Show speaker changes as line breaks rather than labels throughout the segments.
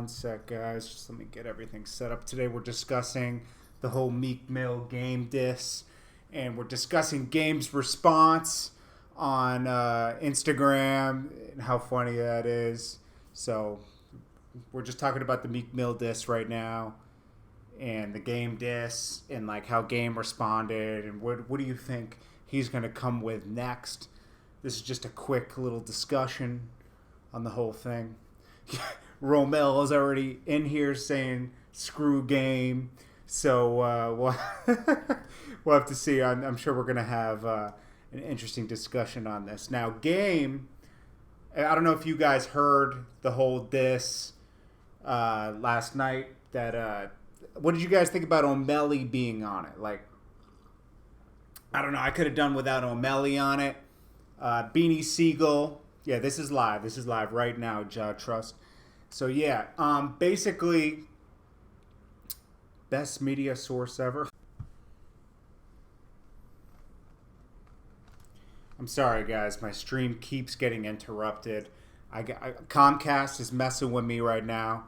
One sec, guys. Just let me get everything set up. Today we're discussing the whole Meek Mill game diss, and we're discussing Game's response on Instagram and how funny that is. So we're just talking about the Meek Mill diss right now, and the Game diss, and like how Game responded, and what do you think he's gonna come with next? This is just a quick little discussion on the whole thing. Romel is already in here saying screw Game, so we'll have to see. I'm sure we're gonna have an interesting discussion on this. Now, Game, I don't know if you guys heard the whole diss last night. What did you guys think about O'Malley being on it? Like, I don't know. I could have done without O'Malley on it. Beanie Sigel. Yeah, this is live. This is live right now, Trust. So, yeah, basically, best media source ever. I'm sorry, guys. My stream keeps getting interrupted. Comcast is messing with me right now.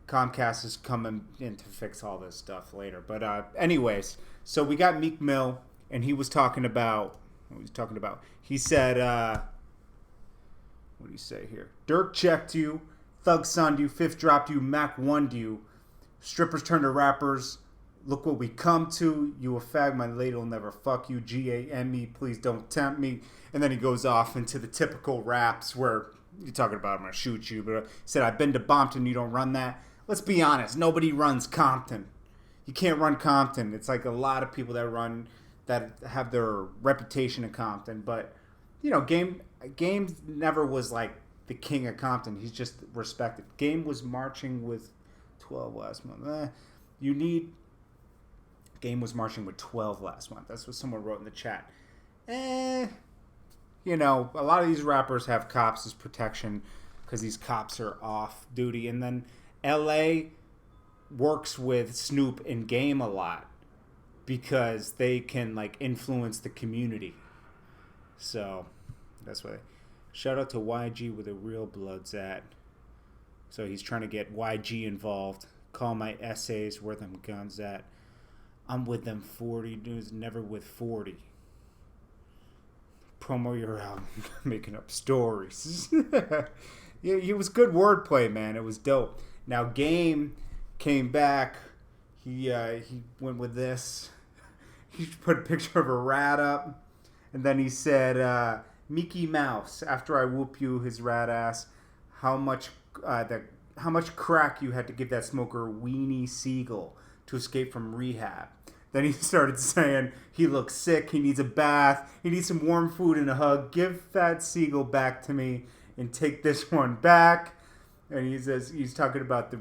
Comcast is coming in to fix all this stuff later. But anyways, so we got Meek Mill, and he was talking about... What was he talking about? He said... what do you say here? Dirk checked you, Thug sunned you, Fifth dropped you, Mac won you, strippers turned to rappers, look what we come to, you a fag, my lady'll never fuck you, G-A-M-E, please don't tempt me. And then he goes off into the typical raps where you're talking about I'm gonna shoot you, but he said I've been to Bompton, you don't run that. Let's be honest, nobody runs Compton. You can't run Compton. It's like a lot of people that have their reputation in Compton, but you know, Game never was like the king of Compton. He's just respected. Game was marching with 12 last month. Game was marching with 12 last month. That's what someone wrote in the chat. You know, a lot of these rappers have cops as protection because these cops are off duty. And then LA works with Snoop and Game a lot because they can like influence the community. So that's why. Shout out to YG where the real blood's at. So he's trying to get YG involved. Call my essays where them guns at. I'm with them 40 dudes, never with 40. Promo your album, making up stories. Yeah, it was good wordplay, man. It was dope. Now Game came back. He went with this. He put a picture of a rat up, and then he said, Mickey Mouse, after I whoop you, his rat ass, how much crack you had to give that smoker Beanie Sigel to escape from rehab. Then he started saying he looks sick, he needs a bath, he needs some warm food and a hug. Give Fat Sigel back to me and take this one back. And he says he's talking about he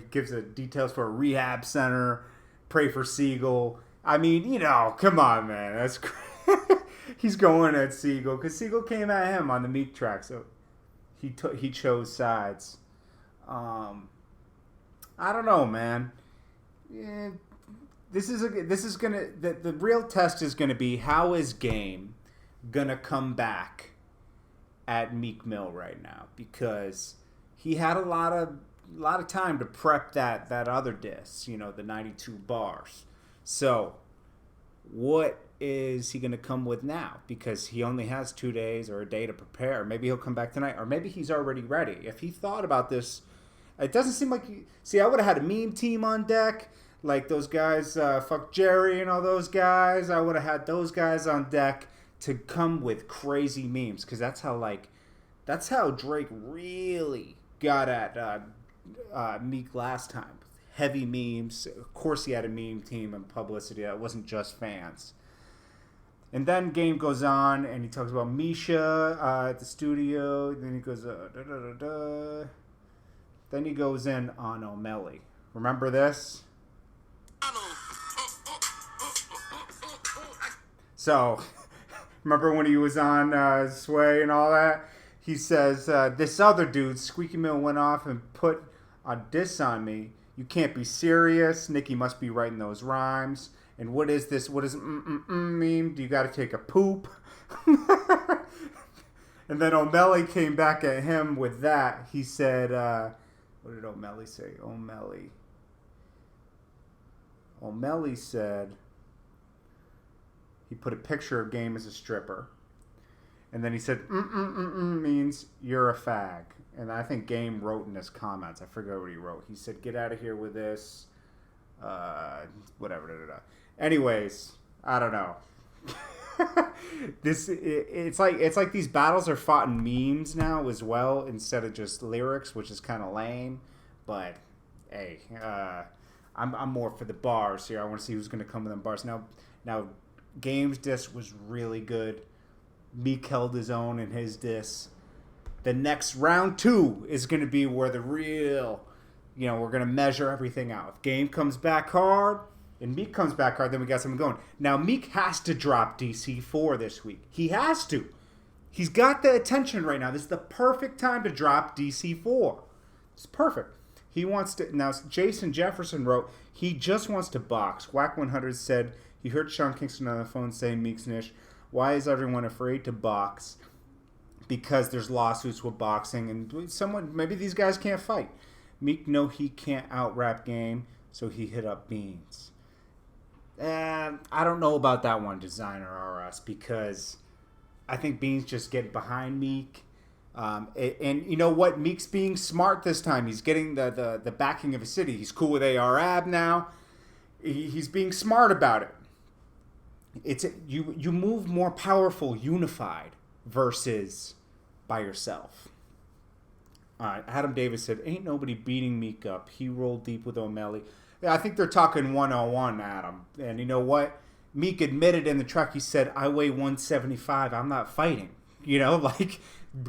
gives the details for a rehab center. Pray for Sigel. I mean, you know, come on, man, that's crazy. He's going at Sigel because Sigel came at him on the Meek track, so he chose sides. I don't know, man. Yeah, the real test is gonna be how is Game gonna come back at Meek Mill right now, because he had a lot of time to prep that other diss, you know, the 92 bars. So what is he going to come with now? Because he only has 2 days or a day to prepare. Maybe he'll come back tonight, or maybe he's already ready. If he thought about this, it doesn't seem like I would have had a meme team on deck, like those guys, Fuck Jerry and all those guys. I would have had those guys on deck to come with crazy memes, because that's how Drake really got at Meek last time. Heavy memes. Of course he had a meme team and publicity. It wasn't just fans. And then Game goes on and he talks about Misha at the studio. Then he goes Then he goes in on O'Malley. Remember this? So, remember when he was on Sway and all that? He says, this other dude, Squeaky Mill, went off and put a diss on me. You can't be serious. Nicki must be writing those rhymes. And what is this? What does mean? Do you got to take a poop? And then O'Malley came back at him with that. He said, What did O'Malley say? O'Malley said he put a picture of Game as a stripper. And then he said, means you're a fag. And I think Game wrote in his comments. I forget what he wrote. He said, get out of here with this. Whatever. Anyways, I don't know. It's like these battles are fought in memes now as well instead of just lyrics, which is kind of lame. But hey, I'm more for the bars here. I want to see who's going to come with them bars. Now, Game's diss was really good. Meek held his own in his diss. The next round 2 is going to be where the real, we're going to measure everything out. If Game comes back hard and Meek comes back hard, then we got something going. Now, Meek has to drop DC4 this week. He has to. He's got the attention right now. This is the perfect time to drop DC4. It's perfect. He wants to. Now, Jason Jefferson wrote, he just wants to box. Whack 100 said he heard Sean Kingston on the phone saying Meek's niche. Why is everyone afraid to box? Because there's lawsuits with boxing, and maybe these guys can't fight. Meek know he can't out-rap Game, so he hit up Beans. I don't know about that one, Designer RS, because I think Beans just get behind Meek. And you know what? Meek's being smart this time. He's getting the backing of his city. He's cool with AR-AB now. He's being smart about it. It's you move more powerful, unified, versus by yourself. Adam Davis said, ain't nobody beating Meek up. He rolled deep with O'Malley. Yeah, I think they're talking 101, Adam. And you know what? Meek admitted in the track, he said, I weigh 175. I'm not fighting. Like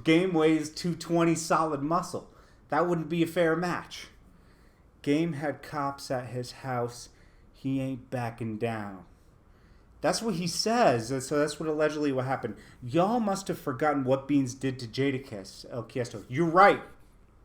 Game weighs 220 solid muscle. That wouldn't be a fair match. Game had cops at his house. He ain't backing down. That's what he says. So that's what allegedly what happened. Y'all must have forgotten what Beans did to Jadakiss, El Kiesto. You're right.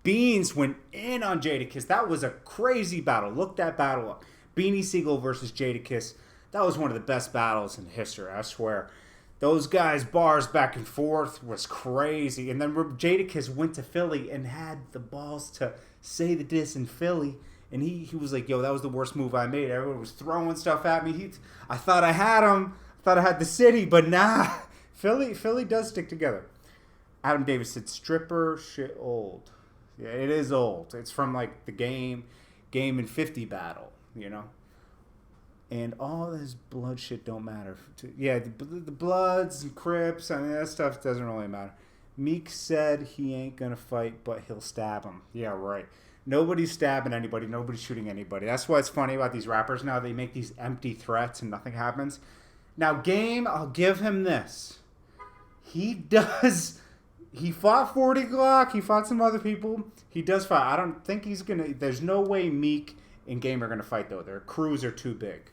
Beans went in on Jadakiss. That was a crazy battle. Look that battle up. Beanie Sigel versus Jadakiss. That was one of the best battles in history, I swear. Those guys' bars back and forth was crazy. And then Jadakiss went to Philly and had the balls to say the diss in Philly. And he was like, yo, that was the worst move I made. Everyone was throwing stuff at me. I thought I had him. I thought I had the city. But nah. Philly does stick together. Adam Davis said, stripper shit old. Yeah, it is old. It's from like the game and 50 battle, And all this blood shit don't matter. Yeah, the Bloods and Crips, that stuff doesn't really matter. Meek said he ain't going to fight, but he'll stab him. Yeah, right. Nobody's stabbing anybody. Nobody's shooting anybody. That's what's funny about these rappers now. They make these empty threats and nothing happens. Now, Game, I'll give him this. He fought 40 Glock. He fought some other people. He does fight. I don't think he's going to. There's no way Meek and Game are going to fight, though. Their crews are too big.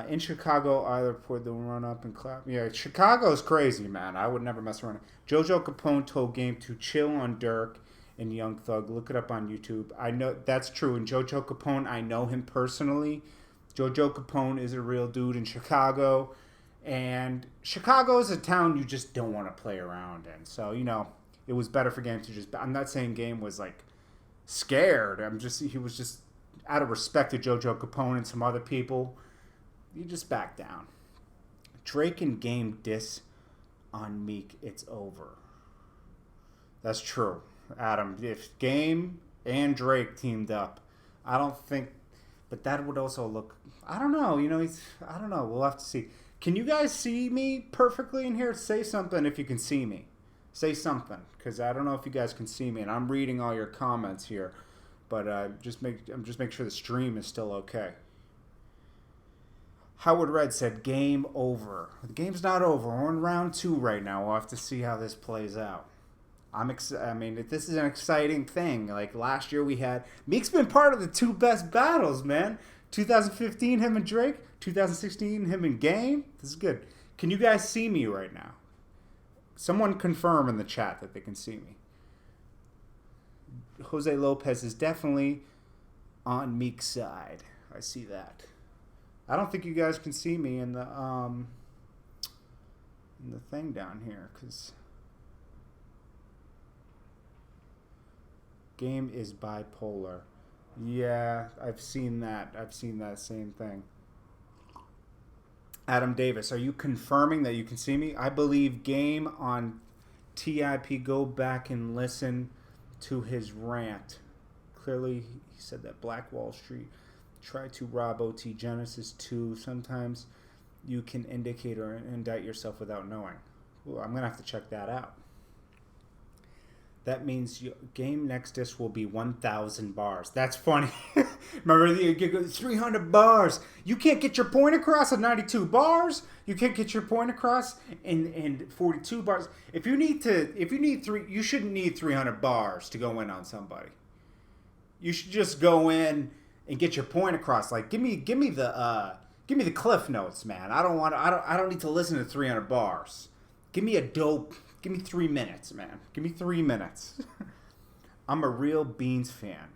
In Chicago, either put the run up and clap. Yeah, Chicago's crazy, man. I would never mess around. Jojo Capone told Game to chill on Dirk and Young Thug. Look it up on YouTube. I know that's true. And Jojo Capone, I know him personally. Jojo Capone is a real dude in Chicago. And Chicago is a town you just don't want to play around in. So, it was better for Game to just... I'm not saying Game was, scared. He was just out of respect to Jojo Capone and some other people. You just back down. Drake and Game diss on Meek. It's over. That's true. Adam, if Game and Drake teamed up, I don't think, but that would also look, I don't know, I don't know, we'll have to see. Can you guys see me perfectly in here? Say something if you can see me. Say something, because I don't know if you guys can see me, and I'm reading all your comments here, but just make sure the stream is still okay. Howard Red said, game over. The game's not over. We're in round 2 right now. We'll have to see how this plays out. This is an exciting thing. Like last year we had... Meek's been part of the 2 best battles, man. 2015, him and Drake. 2016, him and Game. This is good. Can you guys see me right now? Someone confirm in the chat that they can see me. Jose Lopez is definitely on Meek's side. I see that. I don't think you guys can see me in the the thing down here, because Game is bipolar. Yeah, I've seen that. I've seen that same thing. Adam Davis, are you confirming that you can see me? I believe Game on TIP. Go back and listen to his rant. Clearly, he said that Black Wall Street tried to rob OT Genesis 2. Sometimes you can indicate or indict yourself without knowing. Ooh, I'm going to have to check that out. That means Game next disc will be 1,000 bars. That's funny. Remember, you get 300 bars. You can't get your point across at 92 bars. You can't get your point across in 42 bars. If you need you shouldn't need 300 bars to go in on somebody. You should just go in and get your point across. Like, give me the cliff notes, man. I don't need to listen to 300 bars. Give me 3 minutes, man. Give me 3 minutes. I'm a real Beans fan.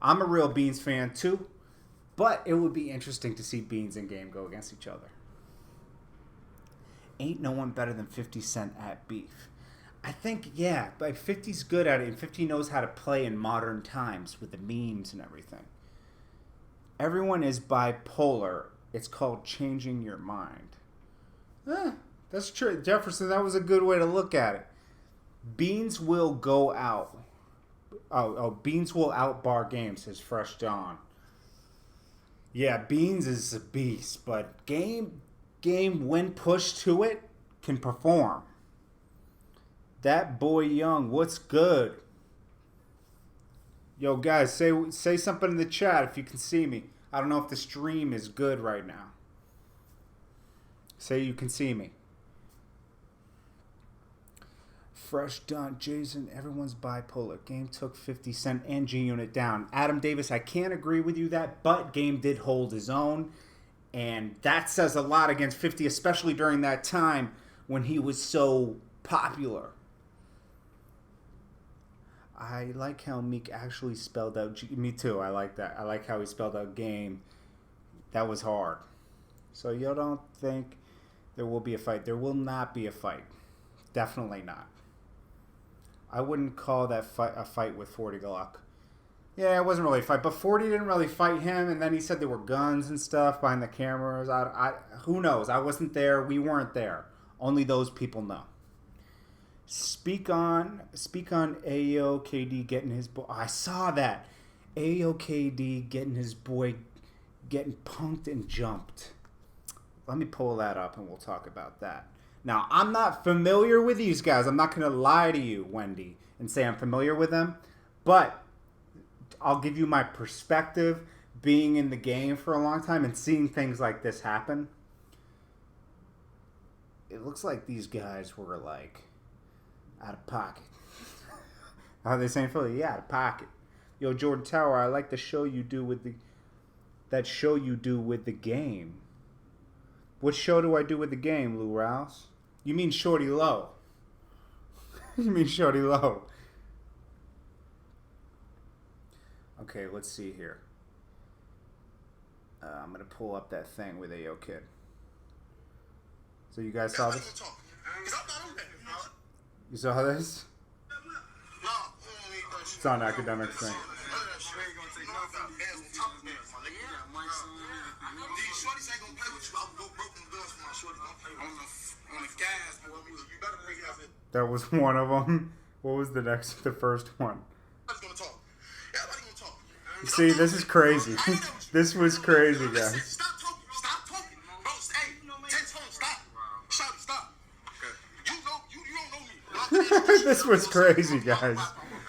I'm a real Beans fan too, but it would be interesting to see Beans and Game go against each other. Ain't no one better than 50 Cent at beef. I think, yeah, like 50's good at it, and 50 knows how to play in modern times with the memes and everything. Everyone is bipolar. It's called changing your mind. That's true. Jefferson, that was a good way to look at it. Beans will go out. Beans will outbar Game, says Fresh Dawn. Yeah, Beans is a beast, but Game, when pushed to it, can perform. That boy Young, what's good? Yo, guys, say something in the chat if you can see me. I don't know if the stream is good right now. Say you can see me. Fresh Done, Jason, everyone's bipolar. Game took 50 Cent and G-Unit down. Adam Davis, I can't agree with you that, but Game did hold his own. And that says a lot against 50, especially during that time when he was so popular. I like how Meek actually spelled out me too, I like that. I like how he spelled out Game. That was hard. So you don't think there will be a fight? There will not be a fight. Definitely not. I wouldn't call that a fight with 40 Glock. Yeah, it wasn't really a fight, but 40 didn't really fight him, and then he said there were guns and stuff behind the cameras. Who knows? I wasn't there. We weren't there. Only those people know. Speak on AOKD getting his boy. I saw that. AOKD getting his boy getting punked and jumped. Let me pull that up and we'll talk about that. Now, I'm not familiar with these guys. I'm not going to lie to you, Wendy, and say I'm familiar with them. But I'll give you my perspective being in the game for a long time and seeing things like this happen. It looks like these guys were like out of pocket. How are they saying Philly? Yeah, out of pocket. Yo, Jordan Tower, I like the show you do with the game. What show do I do with the game, Lou Rouse? You mean Shawty Lo. You mean Shawty Lo. Okay, let's see here. I'm going to pull up that thing with AO Kid. So you guys saw this? You saw this? It's on Academic thing. That was one of them. What was the first one? See, this is crazy. This was crazy, guys.
Stop talking. Bro, hey, 10 tones, stop. Shawty, stop. You don't know me.
This was crazy, guys.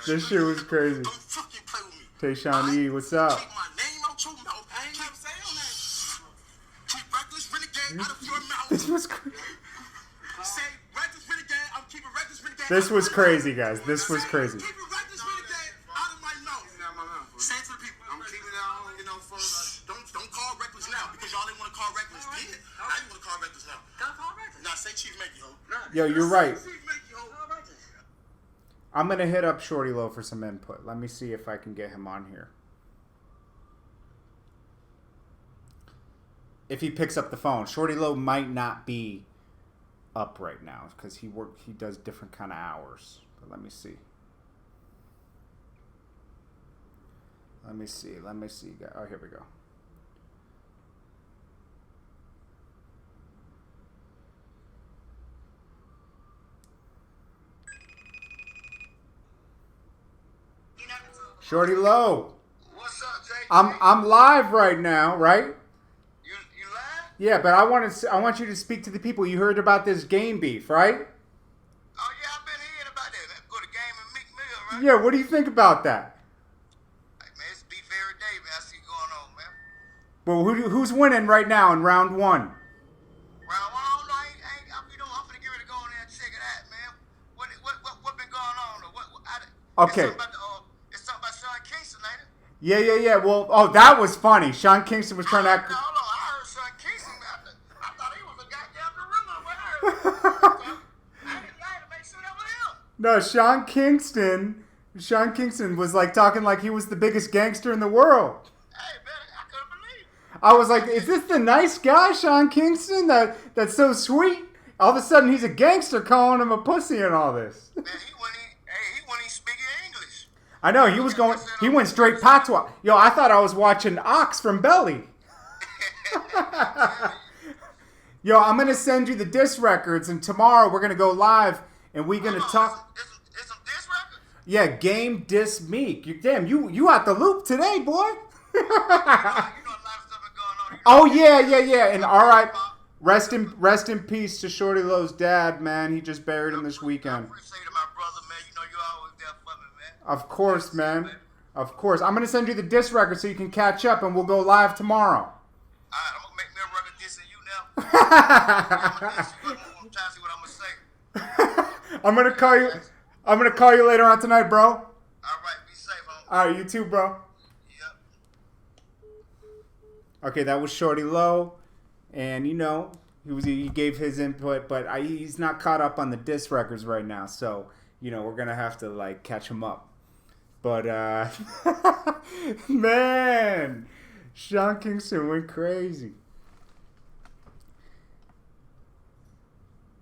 This shit was crazy.
Don't fucking play with me.
Tayshawn E, what's up?
Keep my name out your mouth. I ain't never say your name. Keep reckless renegade out of your mouth.
This was crazy.
Say reckless renegade. I'm keeping reckless renegade.
This was crazy, guys. This was crazy.
Keep reckless renegade out of my mouth. Say it to the people. I'm keeping it out, Don't call reckless now because y'all didn't want to call reckless then. Now you want to call reckless now. Don't call reckless. Now say Chief Makey, ho.
Yo, you're right.
Chief Makey, ho.
I'm going to hit up Shawty Lo for some input. Let me see if I can get him on here. If he picks up the phone. Shawty Lo might not be up right now because he does different kind of hours. But let me see. Let me see. Oh, here we go. Shawty Lo.
What's up, Jay?
I'm live right now, right?
You live?
Yeah, but I want you to speak to the people. You heard about this game beef, right?
Oh yeah, I've been hearing about that. Let's go to game in Meek Mill, right?
Yeah, what do you think about that?
Hey, man, it's beef every day, man. I see going on, man.
Well, who's winning right now in round 1?
Round 1, I don't know. I'm finna get ready to go in there and check it out, man. What been going on?
Okay.
It's something about Sean Kingston, ain't it?
Yeah. Well, that was funny. Sean Kingston was trying to act.
Hold on, I heard Sean Kingston. I thought he was a goddamn gorilla. What I heard? I didn't lie to make sure that was him.
No, Sean Kingston was like talking like he was the biggest gangster in the world.
Hey, man, I couldn't believe it.
I was like, is this the nice guy, Sean Kingston, that's so sweet? All of a sudden, he's a gangster calling him a pussy and all this.
Man, he wasn't even speaking English.
I know, he went straight patois. Yo, I thought I was watching Ox from Belly. Yo, I'm going to send you the DISS records, and tomorrow we're going to go live, and we're going to talk.
It's some DISS records?
Yeah, game DISS Meek. You out the loop today, boy.
You know a lot of stuff is going on.
Oh, yeah. And all right, rest in peace to Shawty Lo's dad, man. He just buried him this weekend.
I appreciate it, my brother, man. You know you're always there for me, man.
Of course, man. Of course. I'm going to send you the DISS record so you can catch up, and we'll go live tomorrow.
All right, I'm going to make me a record dissing you now. I'm trying to see what I'm going to say.
I'm going to call you later on tonight, bro.
All right, be safe, homie.
All right, you too, bro.
Yep.
Okay, that was Shawty Lo, and he gave his input, but he's not caught up on the DISS records right now, so we're gonna have to like catch him up. But man, Sean Kingston went crazy.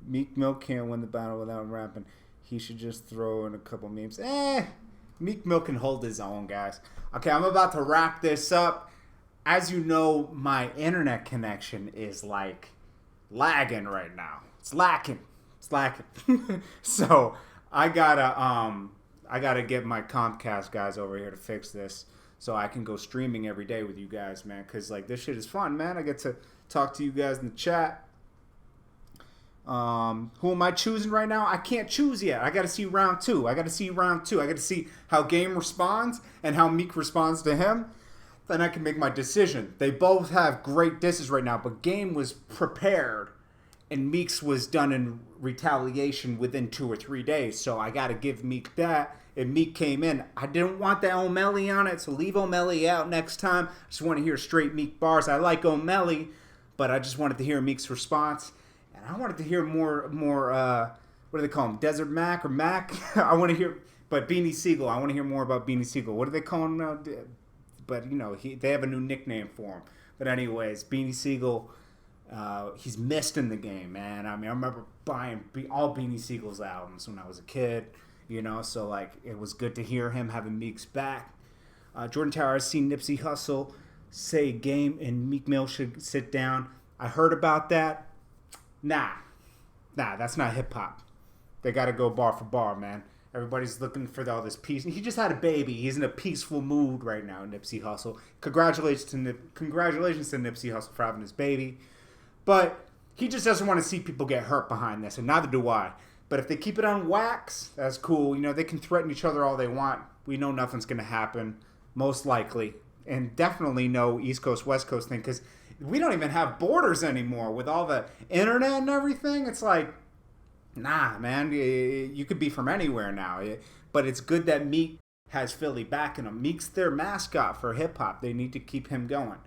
Meek Mill can't win the battle without rapping. He should just throw in a couple memes. Meek Mill can hold his own, guys. Okay, I'm about to wrap this up. As you know, my internet connection is like lagging right now. It's lacking. So I gotta get my Comcast guys over here to fix this so I can go streaming every day with you guys, man. Cause like this shit is fun, man. I get to talk to you guys in the chat. Who am I choosing right now? I can't choose yet. I gotta see round 2. I gotta see how Game responds and how Meek responds to him. Then I can make my decision. They both have great disses right now, but Game was prepared, and Meek's was done in retaliation within 2 or 3 days. So I got to give Meek that. And Meek came in. I didn't want the O'Malley on it, so leave O'Malley out next time. I just want to hear straight Meek bars. I like O'Malley, but I just wanted to hear Meek's response. And I wanted to hear more what do they call him? Desert Mac or Mac? I want to hear, but Beanie Sigel. I want to hear more about Beanie Sigel. What do they call him now? But, they have a new nickname for him. But anyways, Beanie Sigel, he's missed in the game, man. I mean, I remember buying all Beanie Siegel's albums when I was a kid, so, like, it was good to hear him having Meek's back. Jordan Tower has seen Nipsey Hussle say Game and Meek Mill should sit down. I heard about that. Nah, that's not hip-hop. They got to go bar for bar, man. Everybody's looking for all this peace. He just had a baby. He's in a peaceful mood right now, Nipsey Hussle. Congratulations to Nipsey Hussle for having his baby. But he just doesn't want to see people get hurt behind this, and neither do I. But if they keep it on wax, that's cool. They can threaten each other all they want. We know nothing's going to happen, most likely. And definitely no East Coast, West Coast thing, because we don't even have borders anymore with all the internet and everything. It's like, nah, man, you could be from anywhere now. But it's good that Meek has Philly backing him. Meek's their mascot for hip-hop. They need to keep him going.